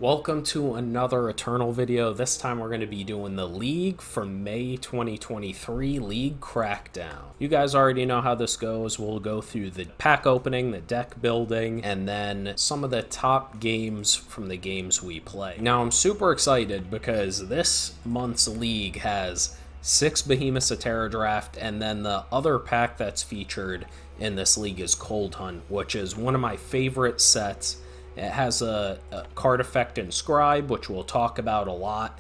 Welcome to another Eternal video. This time we're going to be doing the League for May 2023 League Crackdown. You guys already know how this goes. We'll go through the pack opening, the deck building, and then some of the top games from the games we play. Now I'm super excited because this month's League has 6 Behemoths of Terra draft, and then the other pack that's featured in this league is Cold Hunt, which is one of my favorite sets. It has a card effect Inscribe, which we'll talk about a lot,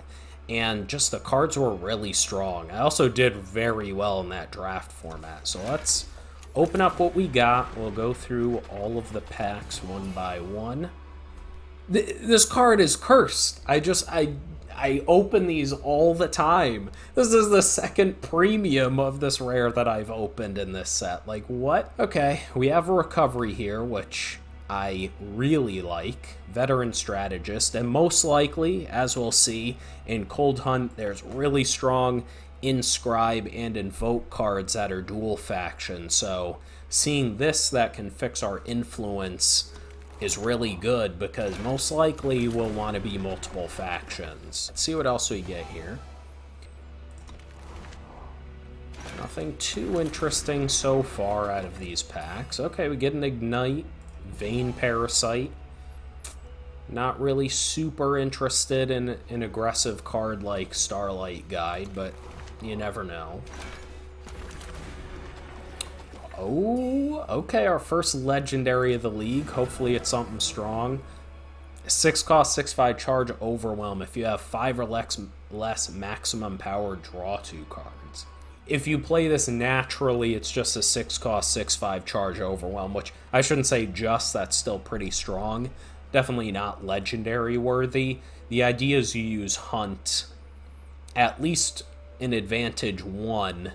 and just the cards were really strong. I also did very well in that draft format. So let's open up what we got. We'll go through all of the packs one by one. This card is cursed. I open these all the time. This is the second premium of this rare that I've opened in this set. Like, what? Okay, we have a recovery here, which I really like, Veteran Strategist, and most likely, as we'll see, in Cold Hunt, there's really strong Inscribe and Invoke cards that are dual faction, so seeing this that can fix our influence is really good, because most likely we'll want to be multiple factions. Let's see what else we get here. Nothing too interesting so far out of these packs. Okay, we get an Ignite, Vein Parasite. Not really super interested in an aggressive card like Starlight Guide, but you never know. Oh, okay, our first legendary of the league. Hopefully it's something strong. 6 cost, 6/5 charge, Overwhelm. If you have 5 or less maximum power, draw 2 cards. If you play this naturally, it's just a 6 cost, 6/5 charge Overwhelm, which I shouldn't say just, that's still pretty strong. Definitely not legendary worthy. The idea is you use Hunt, at least in advantage 1,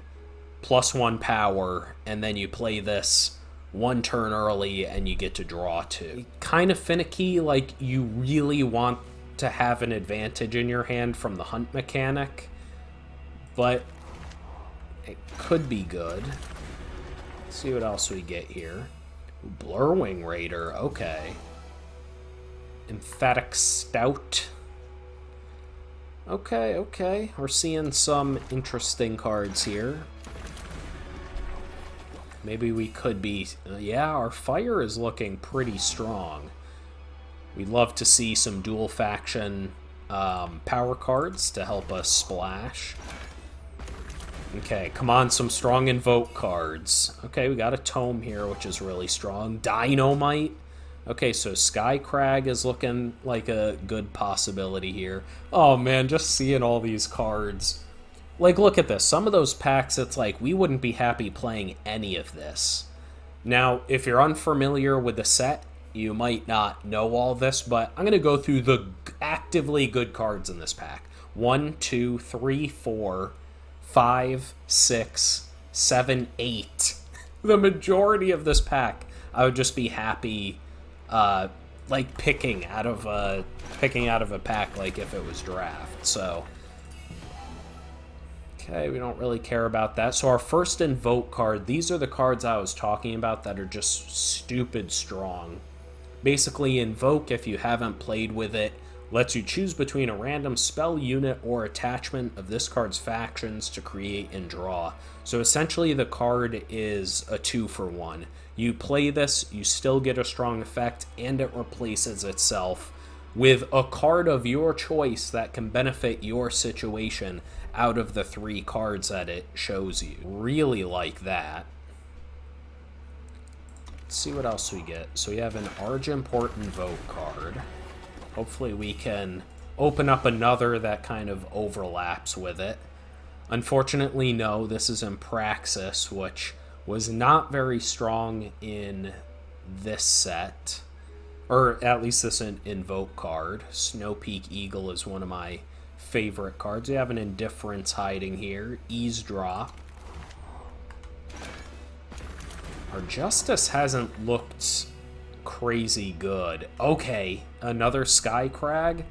+1 power, and then you play this 1 turn early and you get to draw 2. Kind of finicky, like you really want to have an advantage in your hand from the Hunt mechanic, but it could be good. Let's see what else we get here. Blurwing Raider, okay. Emphatic Stout. Okay. We're seeing some interesting cards here. Maybe we could be... yeah, our fire is looking pretty strong. We'd love to see some dual faction power cards to help us splash. Okay, come on, some strong Invoke cards. Okay, we got a Tome here, which is really strong. Dynamite. Okay, so Sky Crag is looking like a good possibility here. Oh man, just seeing all these cards. Like, look at this. Some of those packs, it's like, we wouldn't be happy playing any of this. Now, if you're unfamiliar with the set, you might not know all this, but I'm going to go through the actively good cards in this pack. 1, 2, 3, 4... 5, 6, 7, 8. The majority of this pack, I would just be happy, like picking out of a pack, like if it was draft. So, okay, we don't really care about that. So our first Invoke card, these are the cards I was talking about that are just stupid strong. Basically, Invoke, if you haven't played with it, lets you choose between a random spell, unit, or attachment of this card's factions to create and draw. So essentially the card is a 2-for-1. You play this, you still get a strong effect, and it replaces itself with a card of your choice that can benefit your situation out of the 3 cards that it shows you. Really like that. Let's see what else we get. So we have an Argentport Invoke card. Hopefully we can open up another that kind of overlaps with it. Unfortunately, no, this is in Praxis, which was not very strong in this set. Or at least this Invoke card. Snowpeak Eagle is one of my favorite cards. We have an Indifference hiding here. Eavesdrop. Our Justice hasn't looked crazy good. Okay, another Sky Crag.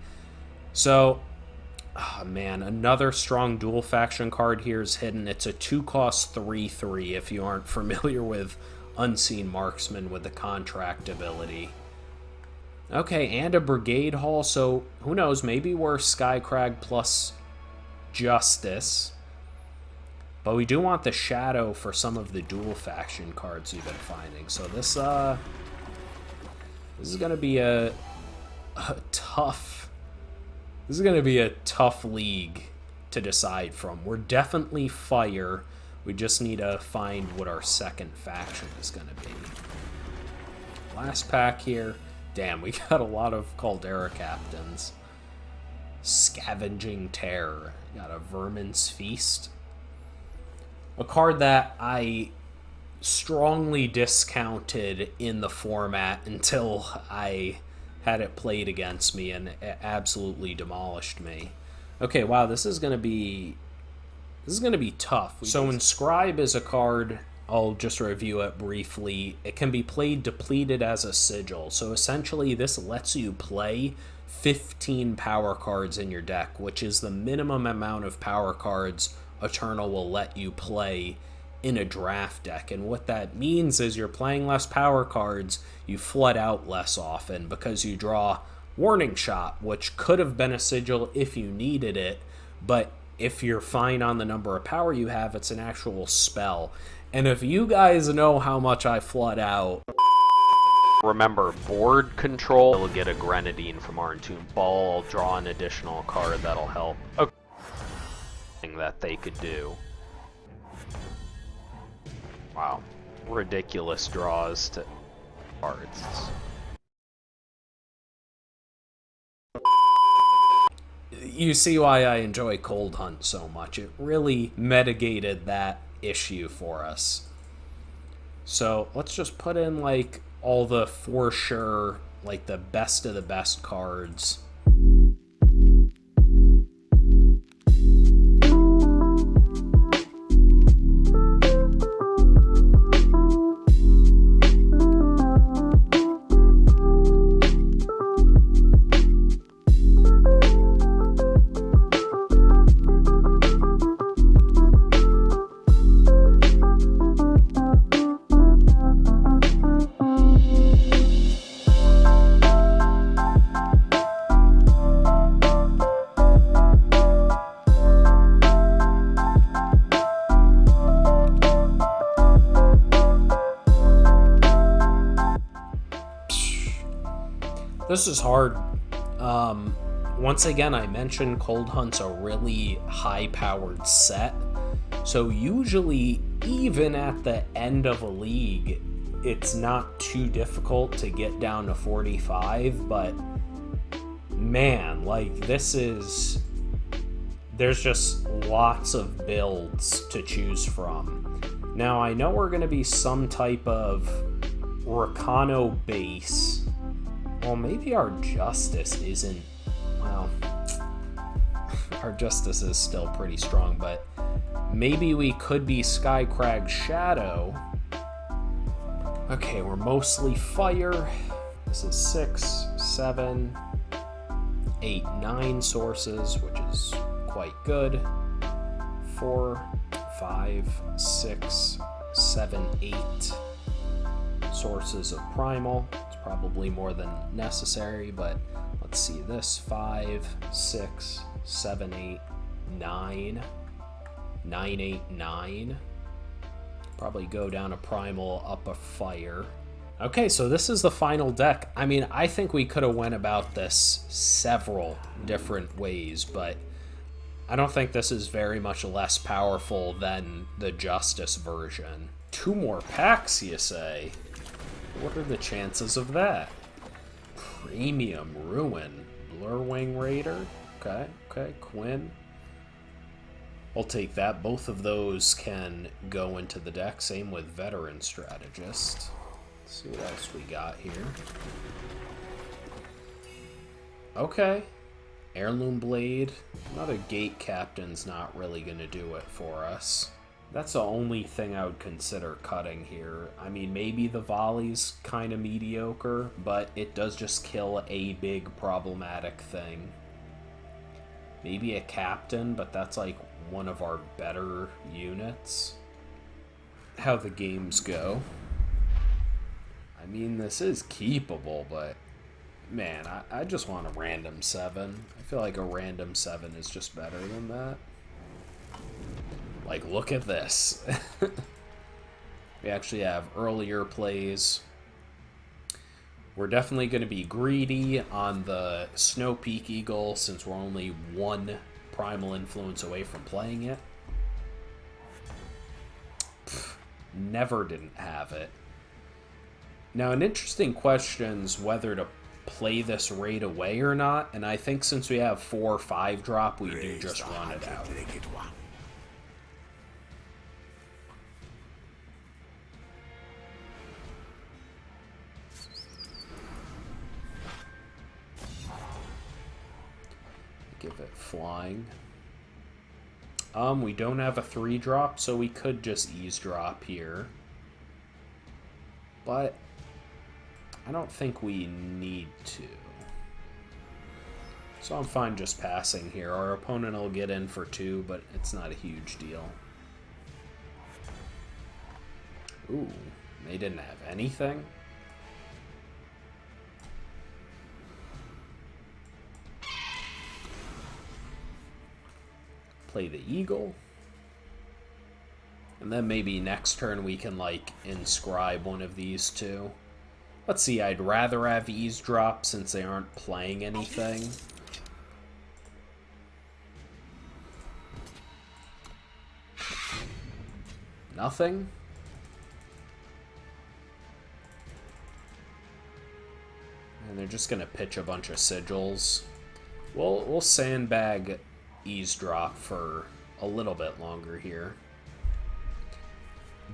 So, oh man, another strong dual faction card here is hidden. It's a 2 cost 3/3 if you aren't familiar with Unseen Marksman with the contract ability. Okay, and a Brigade Hall, so who knows, maybe we're Skycrag plus Justice. But we do want the Shadow for some of the dual faction cards we've been finding. So this is gonna be a tough league to decide from. We're definitely fire. We just need to find what our second faction is gonna be. Last pack here. Damn, we got a lot of Caldera captains. Scavenging Terror. Got a Vermin's Feast. A card that I strongly discounted in the format until I had it played against me, and it absolutely demolished me. Okay, wow, this is gonna be tough. So Inscribe is a card, I'll just review it briefly. It can be played depleted as a sigil. So essentially this lets you play 15 power cards in your deck, which is the minimum amount of power cards Eternal will let you play in a draft deck. And what that means is you're playing less power cards, you flood out less often because you draw Warning Shot, which could have been a sigil if you needed it, but if you're fine on the number of power you have, it's an actual spell. And if you guys know how much I flood out... Remember, board control will get a Grenadine from our Entombed Ball, draw an additional card that'll help. Okay. That they could do. Wow. Ridiculous draws to cards. You see why I enjoy Cold Hunt so much. It really mitigated that issue for us. So let's just put in like all the for sure, like the best of the best cards. This is hard. Once again, I mentioned Cold Hunt's a really high-powered set. So usually, even at the end of a league, it's not too difficult to get down to 45, but man, like this is... There's just lots of builds to choose from. Now, I know we're going to be some type of Rakano base. Well, maybe our Justice isn't... Well, our Justice is still pretty strong, but maybe we could be Skycrag Shadow. Okay, we're mostly fire. This is 6, 7, 8, 9 sources, which is quite good. 4, 5, 6, 7, 8 sources of primal. It's probably more than necessary, but let's see this. 5, 6, 7, 8, 9. 9, 8, 9. Probably go down a primal, up a fire. Okay, so this is the final deck. I mean, I think we could have went about this several different ways, but I don't think this is very much less powerful than the Justice version. 2 more packs, you say? What are the chances of that? Premium Ruin. Blurwing Raider. Okay, Quinn. I'll take that. Both of those can go into the deck. Same with Veteran Strategist. Let's see what else we got here. Okay. Heirloom Blade. Another Gate Captain's not really going to do it for us. That's the only thing I would consider cutting here. I mean, maybe the volley's kind of mediocre, but it does just kill a big problematic thing. Maybe a Captain, but that's like one of our better units. How the games go. I mean, this is keepable, but Man, I just want a random 7. I feel like a random 7 is just better than that. Like, look at this. We actually have earlier plays. We're definitely going to be greedy on the Snow Peak Eagle since we're only 1 primal influence away from playing it. Never didn't have it. Now, an interesting question is whether to play this right away or not, and I think since we have 4 or 5 drop, we do just run it out. Give it flying. We don't have a 3 drop, so we could just eavesdrop here. But I don't think we need to. So I'm fine just passing here. Our opponent will get in for 2, but it's not a huge deal. Ooh, they didn't have anything. Play the eagle. And then maybe next turn we can, like, inscribe one of these 2. Let's see, I'd rather have eavesdrop since they aren't playing anything. Nothing? And they're just gonna pitch a bunch of sigils. We'll sandbag eavesdrop for a little bit longer here.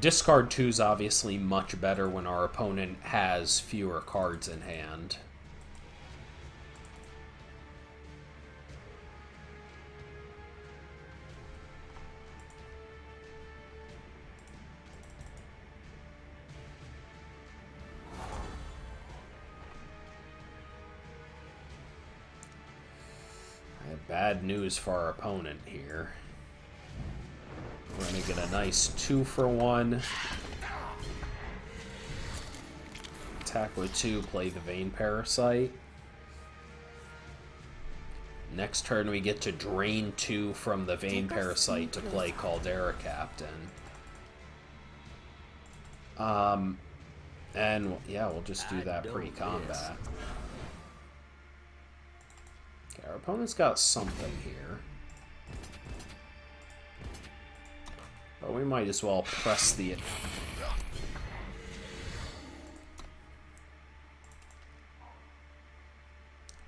Discard 2 is obviously much better when our opponent has fewer cards in hand. I have bad news for our opponent here. We're going to get a nice 2-for-1. Attack with 2, play the Vein Parasite. Next turn we get to drain 2 from the Vein Parasite to play Caldera Captain. And yeah, we'll just do that pre-combat. Okay, our opponent's got something here. But we might as well press the...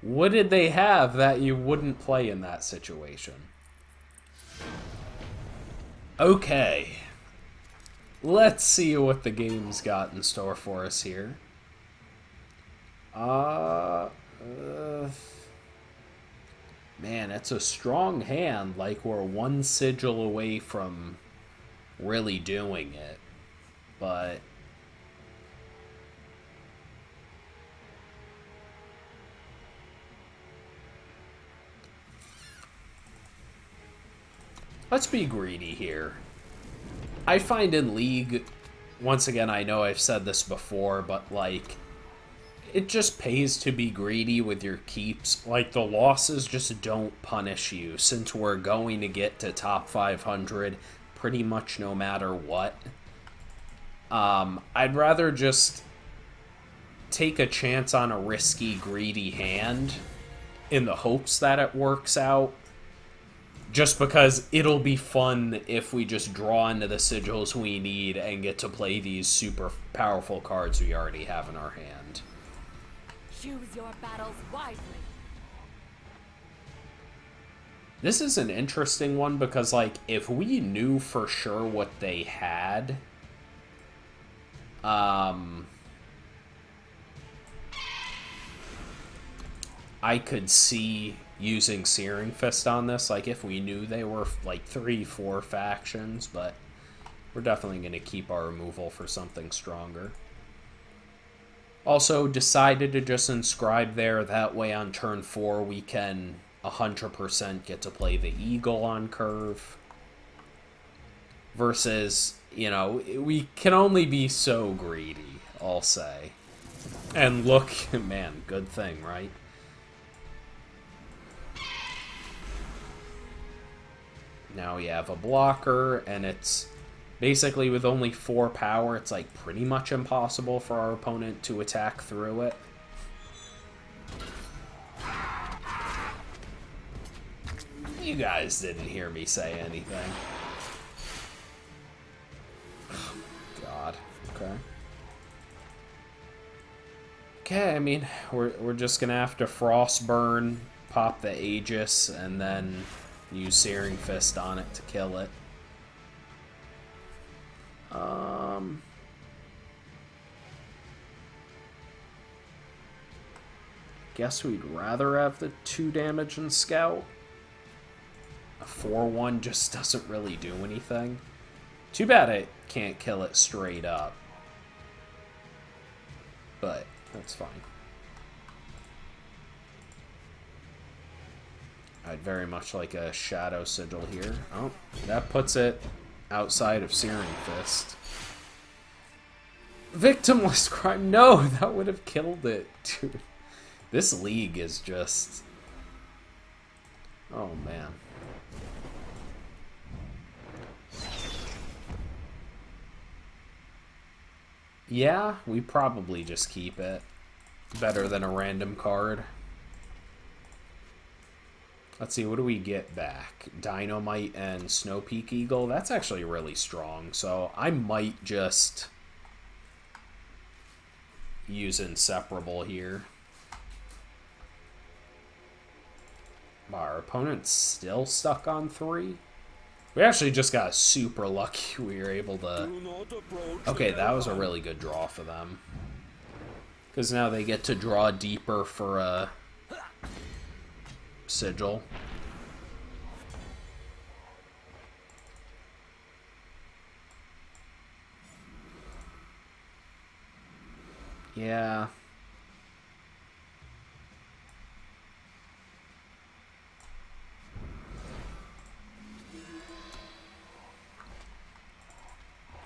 What did they have that you wouldn't play in that situation? Okay. Let's see what the game's got in store for us here. Man, it's a strong hand. Like, we're 1 sigil away from really doing it. But... let's be greedy here. I find in League, once again, I know I've said this before, but, like, it just pays to be greedy with your keeps. Like, the losses just don't punish you, since we're going to get to top 500 pretty much no matter what. I'd rather just take a chance on a risky, greedy hand in the hopes that it works out. Just because it'll be fun if we just draw into the sigils we need and get to play these super powerful cards we already have in our hand. Choose your battles wisely. This is an interesting one because, like, if we knew for sure what they had, I could see using Searing Fist on this, like, if we knew they were, like, 3-4 factions, but we're definitely going to keep our removal for something stronger. Also, decided to just inscribe there, that way on turn 4 we can 100% get to play the Eagle on curve. Versus, you know, we can only be so greedy, I'll say. And look, man, good thing, right? Now we have a blocker, and it's basically with only 4 power, it's like pretty much impossible for our opponent to attack through it. You guys didn't hear me say anything. God. Okay. Okay, I mean, we're just gonna have to Frostburn, pop the Aegis, and then use Searing Fist on it to kill it. Guess we'd rather have the 2 damage and Scout. A 4-1 just doesn't really do anything. Too bad I can't kill it straight up. But that's fine. I'd very much like a Shadow Sigil here. Oh, that puts it outside of Searing Fist. Victimless crime. No, that would have killed it. Dude. This league is just... Oh, man. Yeah, we probably just keep it. Better than a random card. Let's see, what do we get back? Dynamite and Snow Peak Eagle. That's actually really strong, so I might just use Inseparable here. Our opponent's still stuck on 3. We actually just got super lucky we were able to... Okay, that was a really good draw for them. Because now they get to draw deeper for a Sigil. Yeah.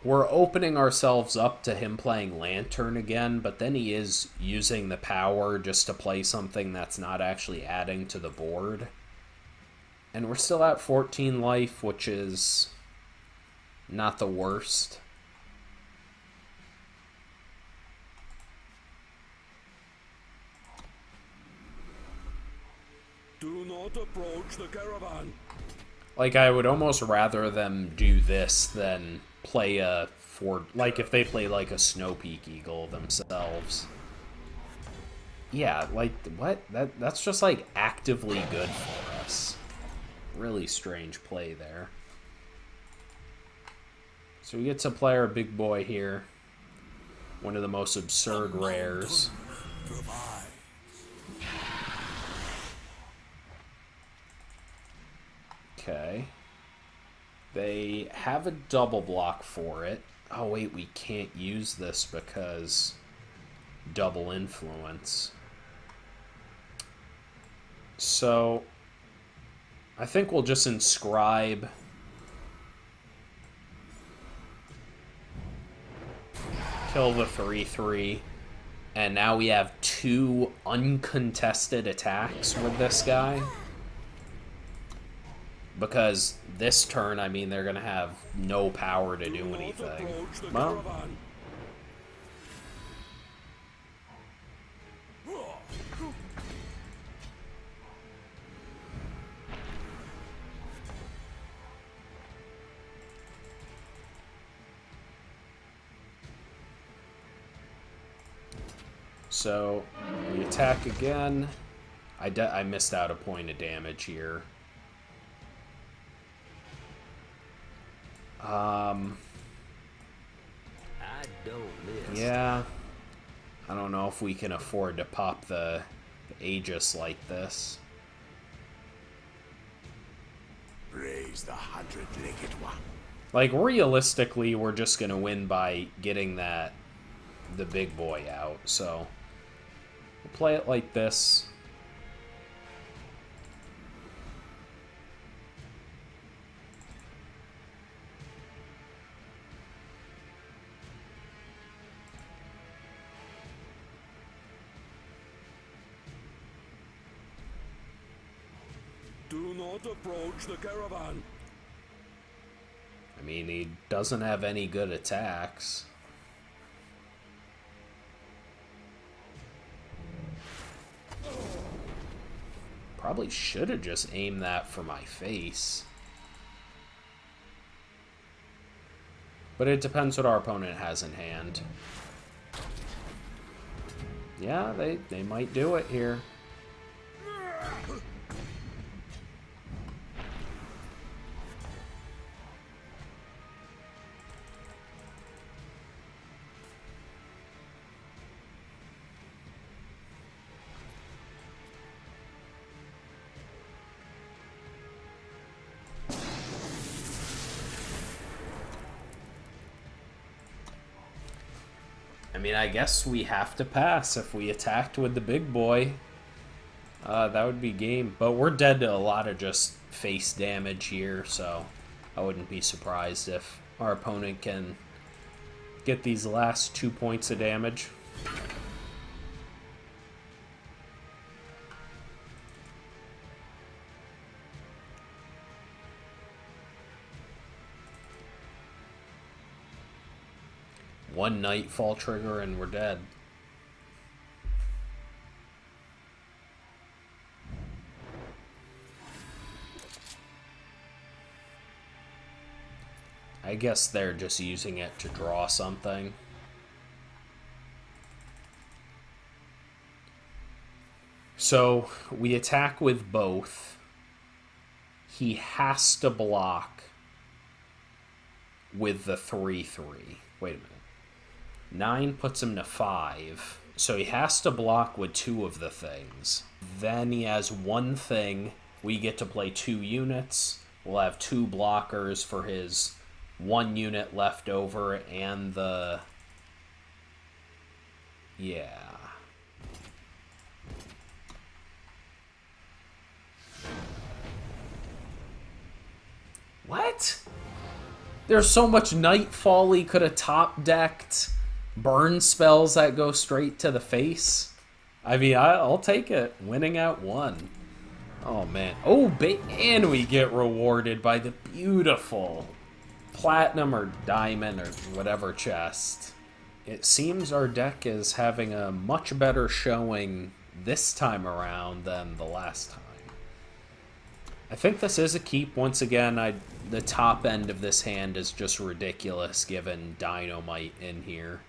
We're opening ourselves up to him playing Lantern again, but then he is using the power just to play something that's not actually adding to the board. And we're still at 14 life, which is not the worst. Do not approach the caravan. Like, I would almost rather them do this than play a like if they play like a Snow Peak Eagle themselves. Yeah, like what? That's just like actively good for us. Really strange play there. So we get to play our big boy here. One of the most absurd rares. Okay. They have a double block for it. Oh wait, we can't use this because double influence. So I think we'll just inscribe kill the 3/3, and now we have 2 uncontested attacks with this guy. Because this turn, I mean, they're going to have no power to do anything. Well, so we attack again. I missed out a point of damage here. Yeah, I don't know if we can afford to pop the Aegis like this. Praise the 100-legged one. Like, realistically, we're just gonna win by getting the big boy out, so we'll play it like this. Do not approach the caravan. I mean, he doesn't have any good attacks. Probably should have just aimed that for my face. But it depends what our opponent has in hand. Yeah, they might do it here. I mean, I guess we have to pass if we attacked with the big boy. That would be game. But we're dead to a lot of just face damage here, so I wouldn't be surprised if our opponent can get these last 2 points of damage. One Nightfall trigger and we're dead. I guess they're just using it to draw something. So we attack with both. He has to block with the 3/3. Wait a minute. 9 puts him to 5. So he has to block with 2 of the things. Then he has 1 thing. We get to play 2 units. We'll have 2 blockers for his 1 unit left over and the... Yeah. What? There's so much Nightfall he could have top decked. Burn spells that go straight to the face. I mean, I'll take it. Winning at 1. Oh, man. Oh, and we get rewarded by the beautiful platinum or diamond or whatever chest. It seems our deck is having a much better showing this time around than the last time. I think this is a keep. Once again, the top end of this hand is just ridiculous given Dynamite in here.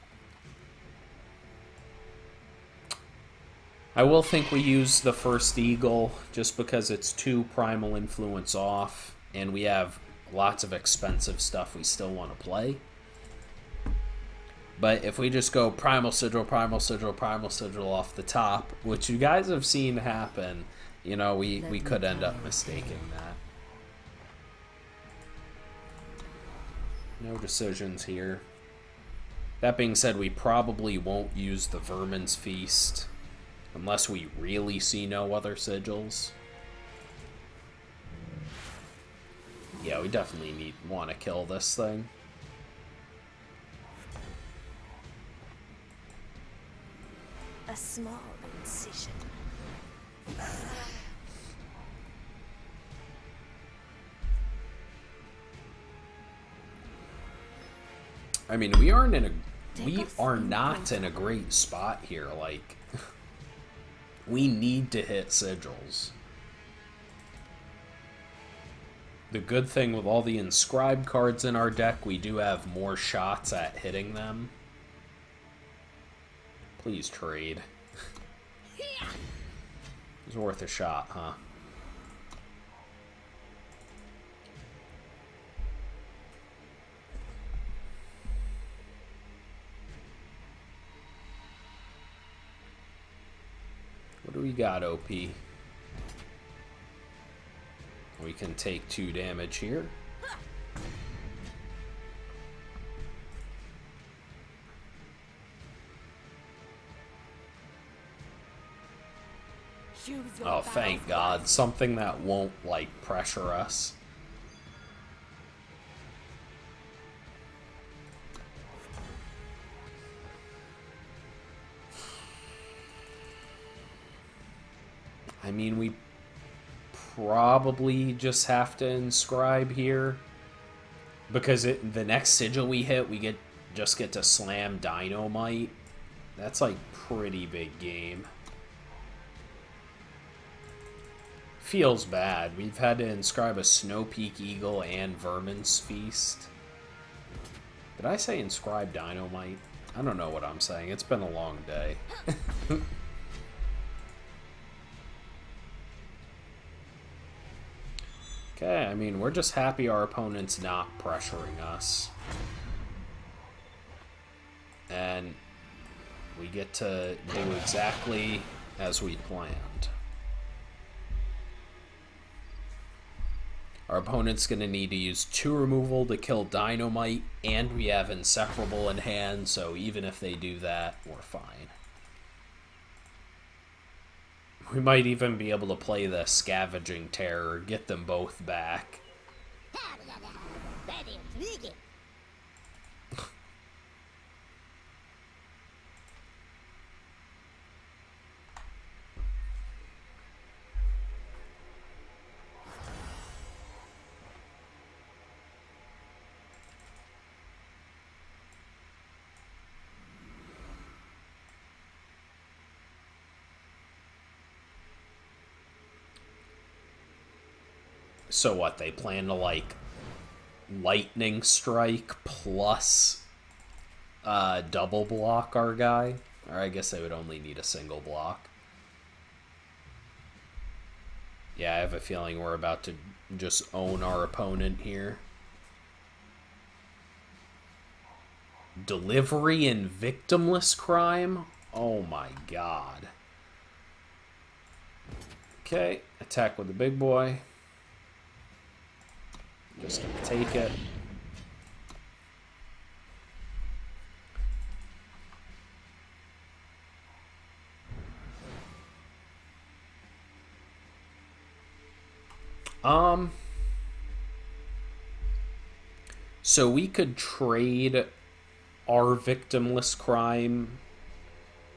I will think we use the first Eagle just because it's 2 Primal Influence off and we have lots of expensive stuff we still want to play. But if we just go Primal Sigil, Primal Sigil, Primal Sigil off the top, which you guys have seen happen, you know, we could end up mistaking that. No decisions here. That being said, we probably won't use the Vermin's Feast unless we really see no other sigils. Yeah, we definitely want to kill this thing. A small incision. I mean, we are not in a great spot here. Like, we need to hit sigils. The good thing with all the inscribed cards in our deck, we do have more shots at hitting them. Please trade. It's worth a shot, huh? What do we got, OP? We can take 2 damage here. Oh, thank God. Something that won't, like, pressure us. I mean, we probably just have to inscribe here. Because the next sigil we hit, we just get to slam Dynamite. That's like pretty big game. Feels bad. We've had to inscribe a Snow Peak Eagle and Vermin's Feast. Did I say inscribe Dynamite? I don't know what I'm saying. It's been a long day. Okay, I mean, we're just happy our opponent's not pressuring us. And we get to do exactly as we planned. Our opponent's going to need to use 2 removal to kill Dynamite, and we have Inseparable in hand, so even if they do that, we're fine. We might even be able to play the Scavenging Terror, get them both back. So what, they plan to, like, lightning strike plus double block our guy? Or I guess they would only need a single block. Yeah, I have a feeling we're about to just own our opponent here. Delivery and victimless crime? Oh my god. Okay, attack with the big boy. Just gonna take it. So we could trade our victimless crime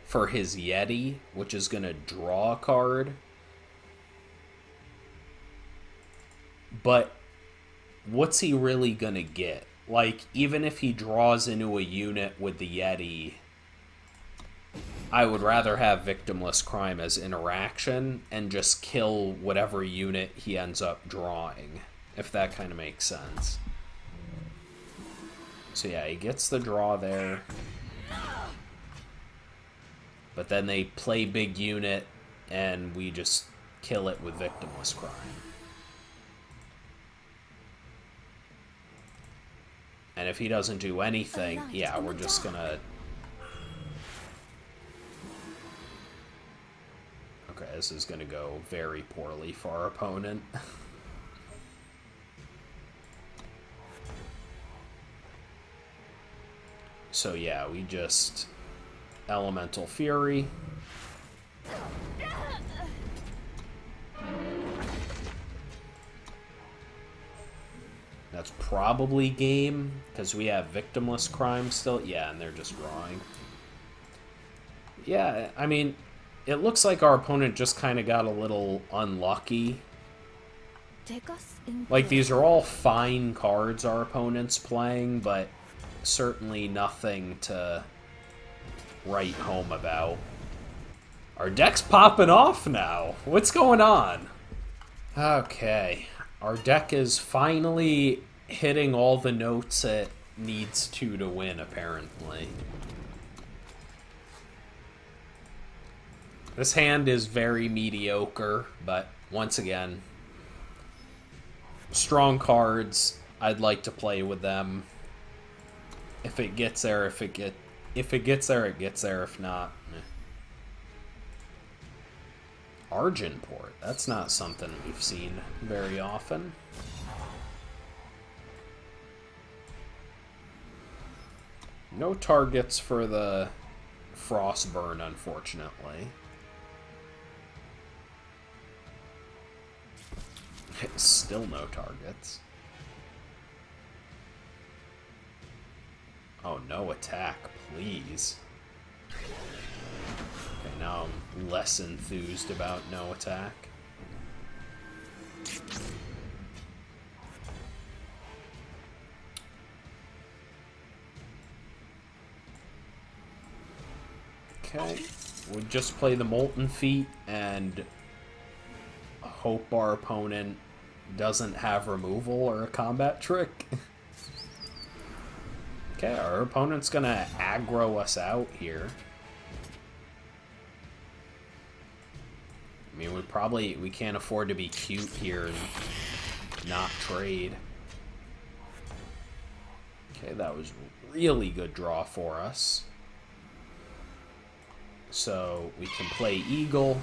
for his Yeti, which is gonna draw a card. But what's he really gonna get? Like, even if he draws into a unit with the Yeti, I would rather have victimless crime as interaction and just kill whatever unit he ends up drawing, if that kind of makes sense. So yeah, he gets the draw there. But then they play big unit, and we just kill it with victimless crime. And if he doesn't do anything, yeah, we're just gonna... Okay, this is gonna go very poorly for our opponent. So yeah, we just... Elemental Fury. That's probably game, because we have victimless crime still. Yeah, and they're just drawing. Yeah, I mean, it looks like our opponent just kind of got a little unlucky. Like, these are all fine cards our opponent's playing, but certainly nothing to write home about. Our deck's popping off now. What's going on? Okay. Our deck is finally hitting all the notes it needs to win, apparently. This hand is very mediocre, but once again, strong cards. I'd like to play with them. If it gets there, if it gets there, it gets there. If not, Argenport. That's not something we've seen very often. No targets for the Frostburn, unfortunately. Still no targets. Oh, no attack, please. Okay, now I'm less enthused about no attack. Okay. We'll just play the Molten Feet and hope our opponent doesn't have removal or a combat trick. Okay, our opponent's gonna aggro us out here. I mean, we can't afford to be cute here and not trade. Okay, that was really good draw for us. So we can play Eagle.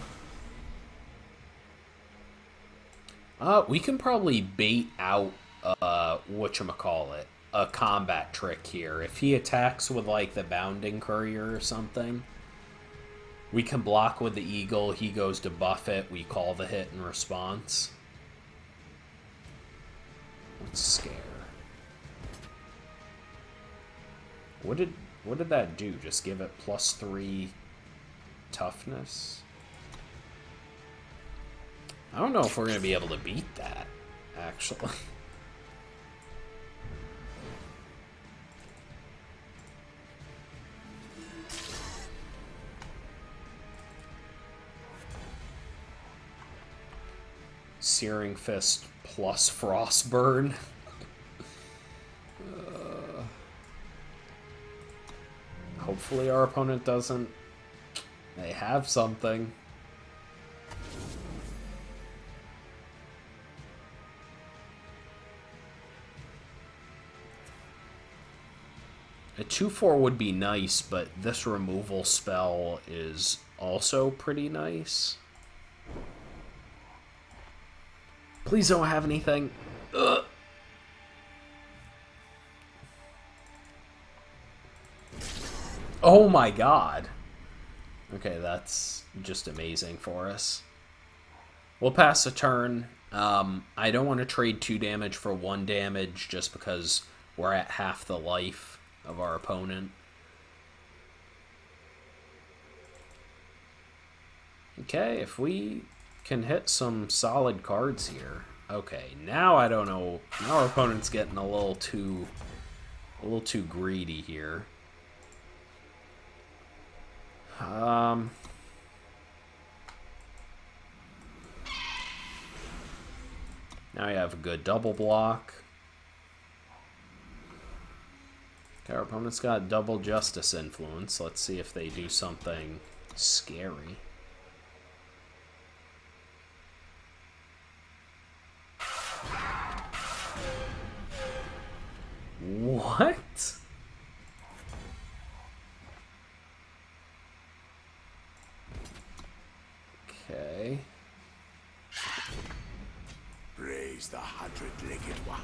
We can probably bait out whatchamacallit, a combat trick here. If he attacks with like the Bounding Courier or something, we can block with the Eagle, he goes to buff it, we call the hit in response. Let's scare. What did that do? Just give it +3 toughness? I don't know if we're going to be able to beat that, actually. Searing Fist plus Frostburn. Hopefully our opponent doesn't. They have something. A 2/4 would be nice, but this removal spell is also pretty nice. Please don't have anything. Ugh. Oh my god. Okay, that's just amazing for us. We'll pass a turn. I don't want to trade 2 damage for 1 damage just because we're at half the life of our opponent. Okay, if we can hit some solid cards here. Okay, now I don't know. Now our opponent's getting a little too greedy here. Now we have a good double block. Okay, our opponent's got double Justice Influence. Let's see if they do something scary. What? Okay. Praise the 100-legged one.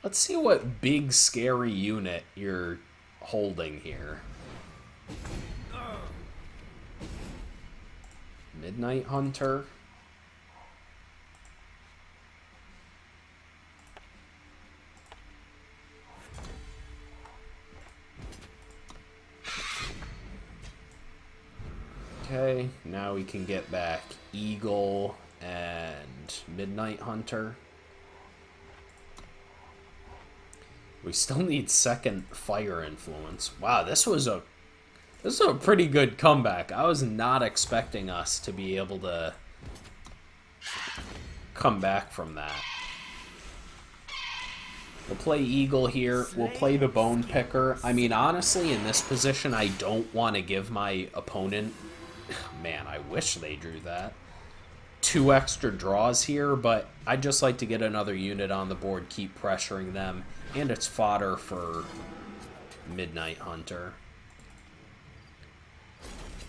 Let's see what big scary unit you're holding here. Midnight Hunter. Okay, now we can get back Eagle and Midnight Hunter. We still need second Fire Influence. Wow, this was a pretty good comeback. I was not expecting us to be able to come back from that. We'll play Eagle here. We'll play the Bone Picker. I mean, honestly, in this position, I don't want to give my opponent... Man, I wish they drew that. 2 extra draws here, but I'd just like to get another unit on the board, keep pressuring them, and it's fodder for Midnight Hunter.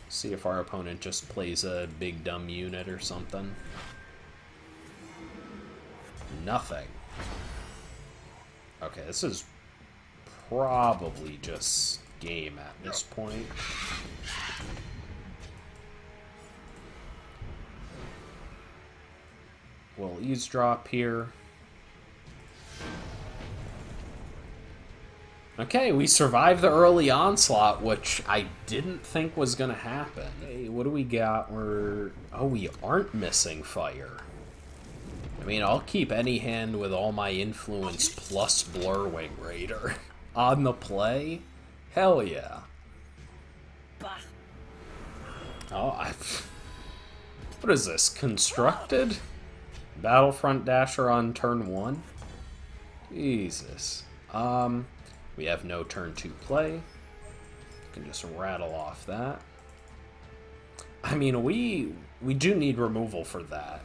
See if our opponent just plays a big dumb unit or something. Nothing. Okay, this is probably just game at this point. We'll eavesdrop here. Okay, we survived the early onslaught, which I didn't think was going to happen. Hey, what do we got? Oh, we aren't missing fire. I mean, I'll keep any hand with all my influence plus Blurwing Raider. on the play? Hell yeah. Bah. Oh, what is this? Constructed? Battlefront Dasher on turn 1? Jesus. We have no turn 2 play. Can just rattle off that. I mean, we do need removal for that.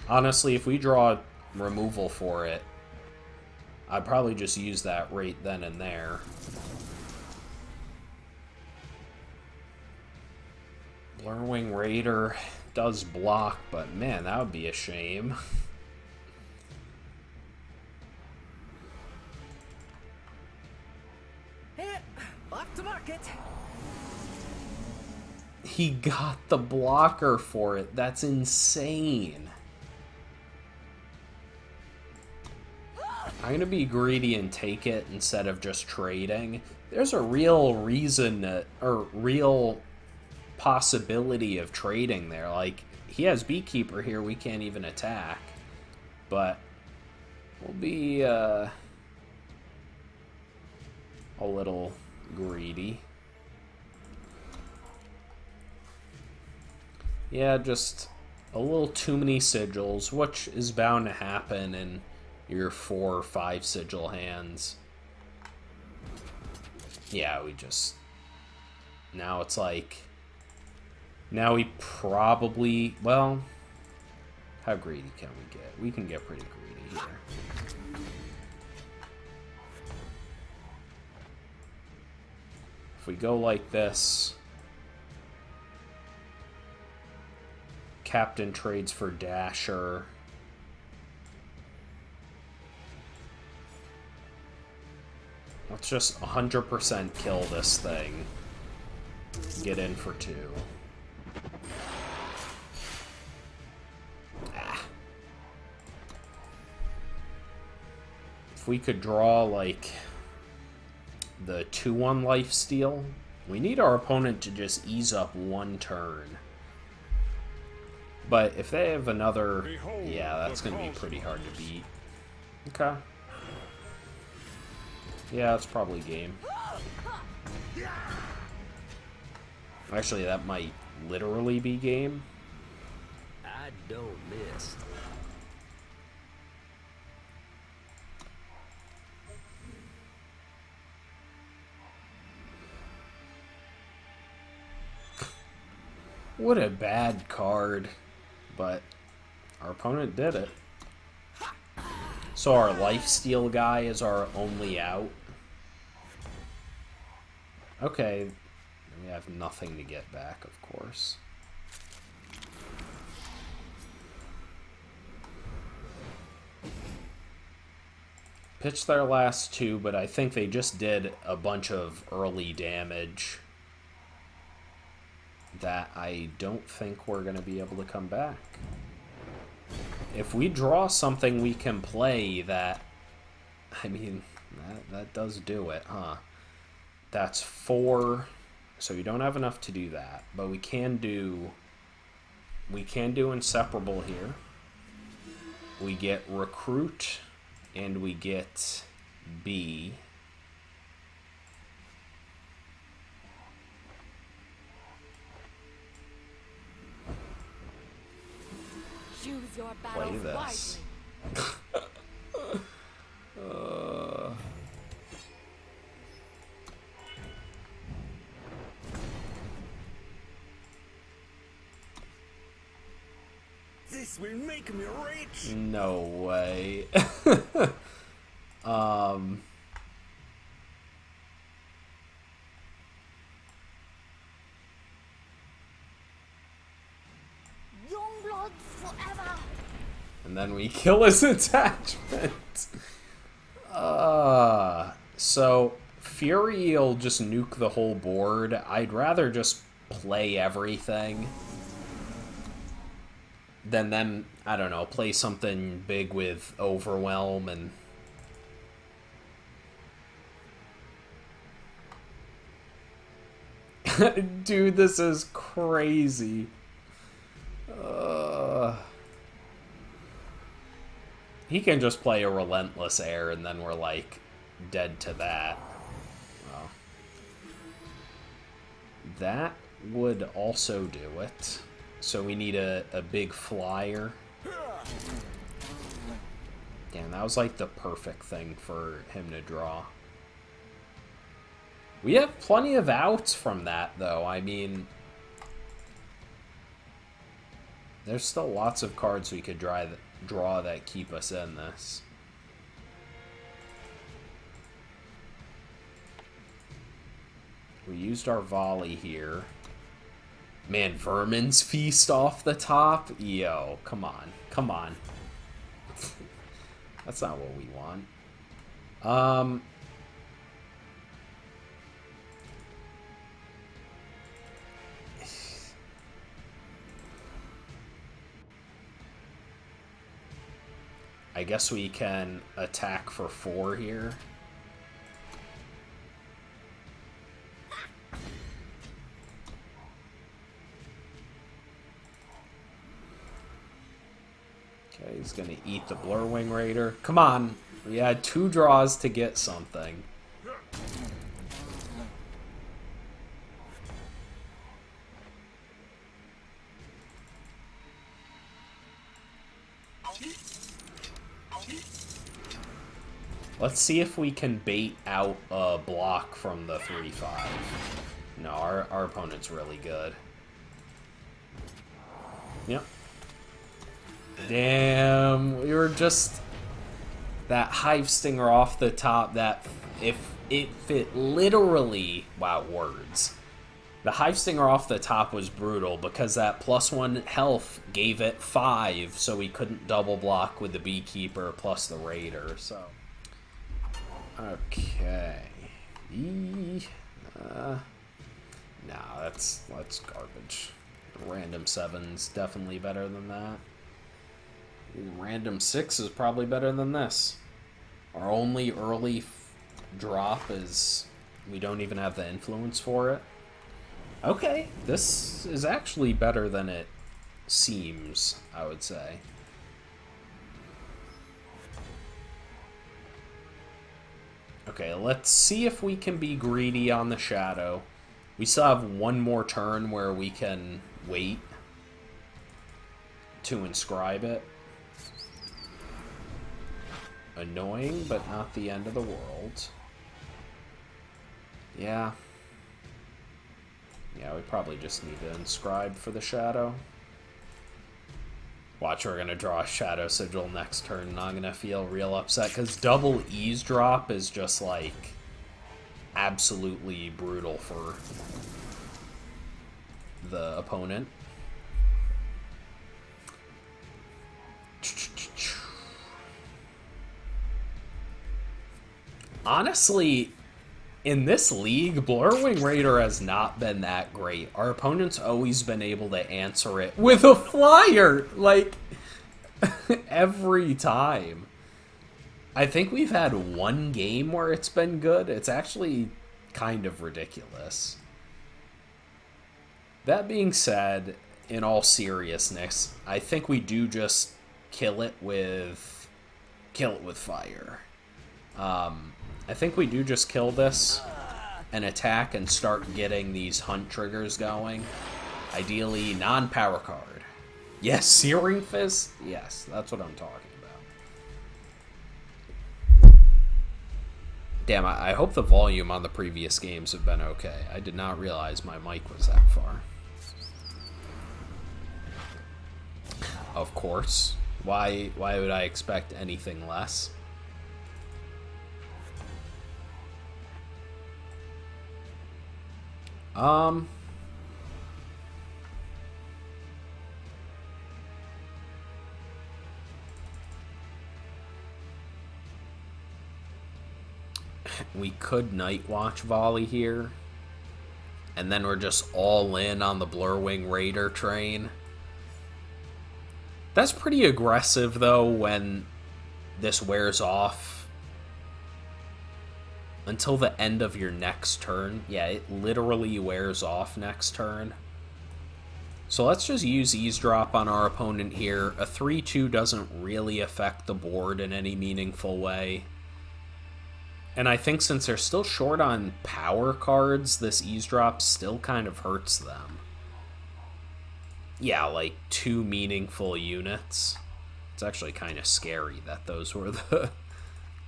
Honestly, if we draw removal for it, I'd probably just use that right then and there. Blurwing Raider does block, but man, that would be a shame. Off to market. He got the blocker for it. That's insane. I'm gonna be greedy and take it instead of just trading. There's a real reason, or real possibility of trading there. Like, he has Beekeeper here, we can't even attack. But we'll be a little greedy. Yeah, just a little too many sigils, which is bound to happen in your 4 or 5 sigil hands. Yeah, we just... Now it's like... Now we probably... Well, how greedy can we get? We can get pretty greedy here. If we go like this... Captain trades for Dasher. Let's just 100% kill this thing. Get in for 2. If we could draw, like, the 2-1 lifesteal, we need our opponent to just ease up 1 turn. But if they have another... Yeah, that's going to be pretty hard to beat. Okay. Yeah, it's probably game. Actually, that might literally be game. I don't miss. What a bad card. But our opponent did it. So our lifesteal guy is our only out. Okay. We have nothing to get back, of course. Pitched their last 2, but I think they just did a bunch of early damage that I don't think we're going to be able to come back. If we draw something we can play that... I mean, that does do it, huh? That's 4... So we don't have enough to do that, but we can do Inseparable here. We get Recruit, and we get B. Choose your Play battles this. wisely. This will make me rich. No way. Youngbloods forever. And then we kill his attachment. So Fury will just nuke the whole board. I'd rather just play everything than them, I don't know, play something big with Overwhelm and... Dude, this is crazy. He can just play a Relentless Air and then we're like dead to that. Well, that would also do it. So we need a big flyer. Damn, that was like the perfect thing for him to draw. We have plenty of outs from that, though. I mean, there's still lots of cards we could draw that keep us in this. We used our volley here. Man, Vermin's Feast off the top? Yo, come on. Come on. That's not what we want. I guess we can attack for 4 here. Okay, he's gonna eat the Blurwing Raider. Come on! We had 2 draws to get something. Let's see if we can bait out a block from the 3-5. No, our opponent's really good. Yep. Damn, we were just... That Hive Stinger off the top, that if it literally... Wow, words. The Hive Stinger off the top was brutal because that +1 health gave it 5, so we couldn't double block with the Beekeeper plus the Raider, so... Okay. No, that's garbage. Random 7's definitely better than that. Random 6 is probably better than this. Our only early drop is we don't even have the influence for it. Okay, this is actually better than it seems, I would say. Okay, let's see if we can be greedy on the Shadow. We still have one more turn where we can wait to inscribe it. Annoying, but not the end of the world. Yeah. Yeah, we probably just need to inscribe for the Shadow. Watch, we're going to draw a Shadow Sigil next turn, and I'm going to feel real upset, because double Eavesdrop is just, like, absolutely brutal for the opponent. Honestly, in this league, Blurwing Raider has not been that great. Our opponent's always been able to answer it with a flyer, like, every time. I think we've had one game where it's been good. It's actually kind of ridiculous. That being said, in all seriousness, I think we do just kill it with fire. I think we do just kill this and attack and start getting these hunt triggers going. Ideally, non-power card. Yes, Searing Fist? Yes, that's what I'm talking about. Damn, I hope the volume on the previous games have been okay. I did not realize my mic was that far. Of course. Why would I expect anything less? We could Night Watch volley here, and then we're just all in on the Blurwing Raider train. That's pretty aggressive, though, when this wears off until the end of your next turn. Yeah, it literally wears off next turn. So let's just use Eavesdrop on our opponent here. A 3-2 doesn't really affect the board in any meaningful way. And I think since they're still short on power cards, this eavesdrop still kind of hurts them. Yeah, like 2 meaningful units. It's actually kind of scary that those were the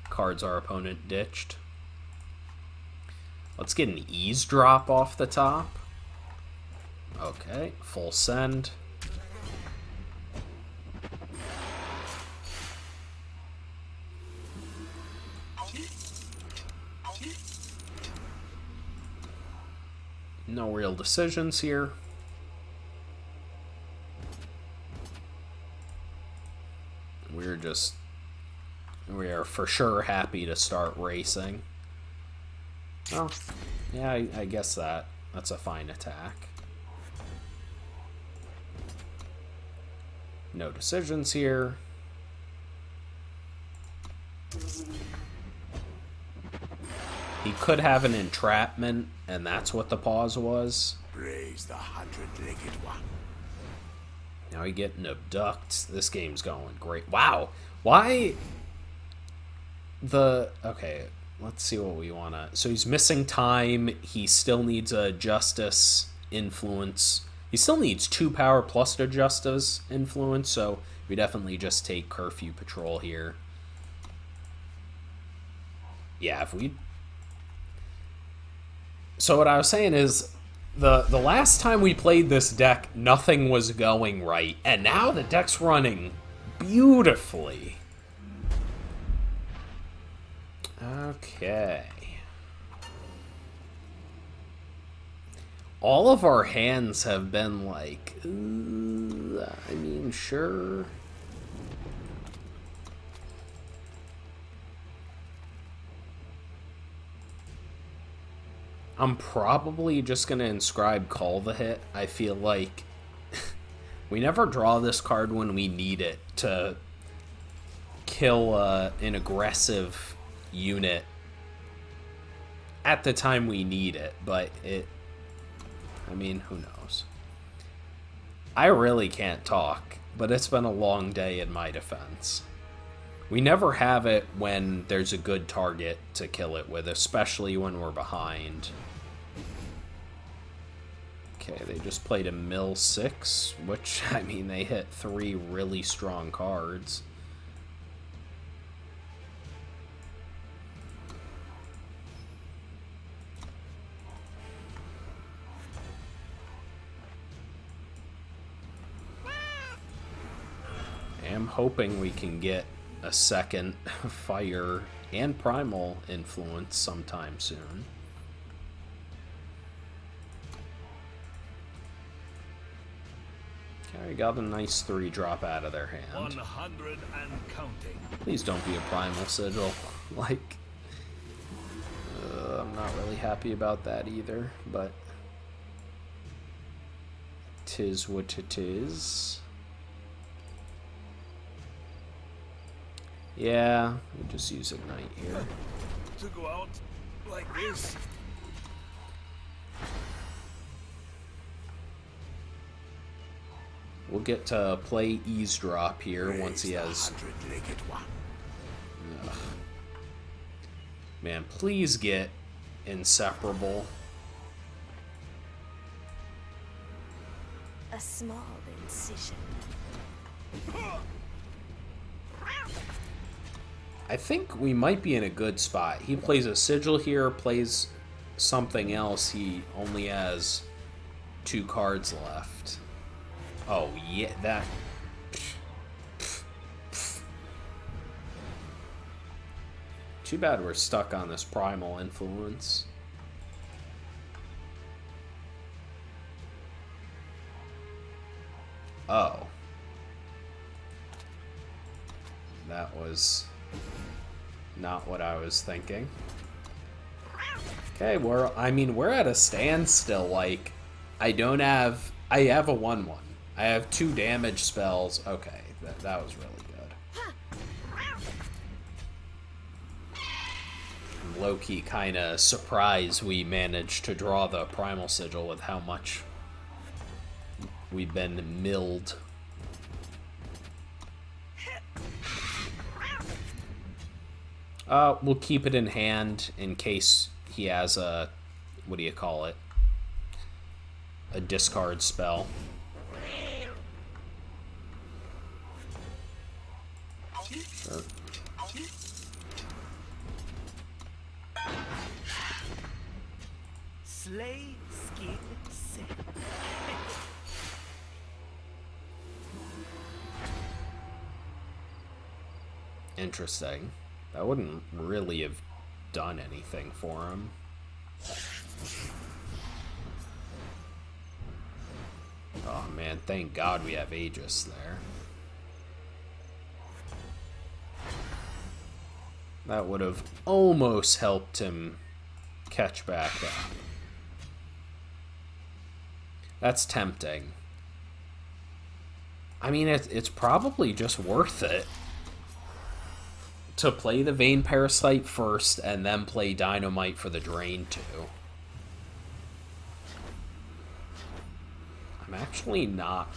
cards our opponent ditched. Let's get an eavesdrop off the top. Okay, full send. No real decisions here. We are for sure happy to start racing. Oh, yeah, I guess that's a fine attack. No decisions here. He could have an entrapment, and that's what the pause was. Praise the 100-legged one. Now we get an abduct. This game's going great. Wow. Why? Okay, let's see what we want to... So he's missing time. He still needs a justice influence. He still needs 2 power plus a justice influence, so we definitely just take curfew patrol here. Yeah, if we... So what I was saying is, the last time we played this deck, nothing was going right. And now the deck's running beautifully. Okay. All of our hands have been like, I mean, sure. I'm probably just going to inscribe Call the Hit. I feel like we never draw this card when we need it to kill an aggressive unit at the time we need it, but I mean, who knows? I really can't talk, but it's been a long day in my defense. We never have it when there's a good target to kill it with, especially when we're behind. Okay, they just played a mill 6, which, I mean, they hit 3 really strong cards. I'm hoping we can get a second fire and primal influence sometime soon. Okay, we got a nice 3-drop out of their hand. 100 and counting. Please don't be a primal sigil. Like, I'm not really happy about that either, but 'tis what it is. Yeah, we'll just use Ignite here. To go out like this. We'll get to play Eavesdrop here once he has... 100-legged one. Ugh. Man, please get Inseparable. A small incision. I think we might be in a good spot. He plays a Sigil here, plays something else. He only has 2 cards left. Oh, yeah, that... Too bad we're stuck on this primal influence. Oh. That was not what I was thinking. Okay, we're at a standstill. Like, I have a 1/1. I have 2 damage spells. Okay, that was really good. I'm low-key kind of surprised we managed to draw the Primal Sigil with how much we've been milled. We'll keep it in hand in case he has a, what do you call it? A discard spell. Sure. Slay, skin, sin. Interesting. That wouldn't really have done anything for him. Oh man, thank God we have Aegis there. That would have almost helped him catch back up. That's tempting. I mean, it's probably just worth it to play the Vein Parasite first and then play Dynamite for the Drain too. I'm actually not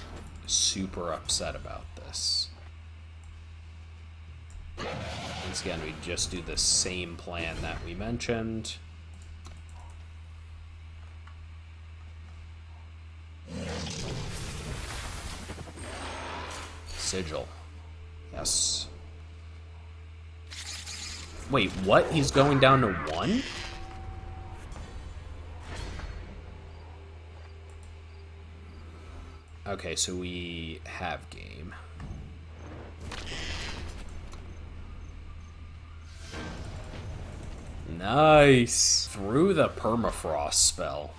super upset about this. Once again, we just do the same plan that we mentioned. Sigil. Yes. Wait, what? He's going down to 1? Okay, so we have game. Nice! Through the permafrost spell.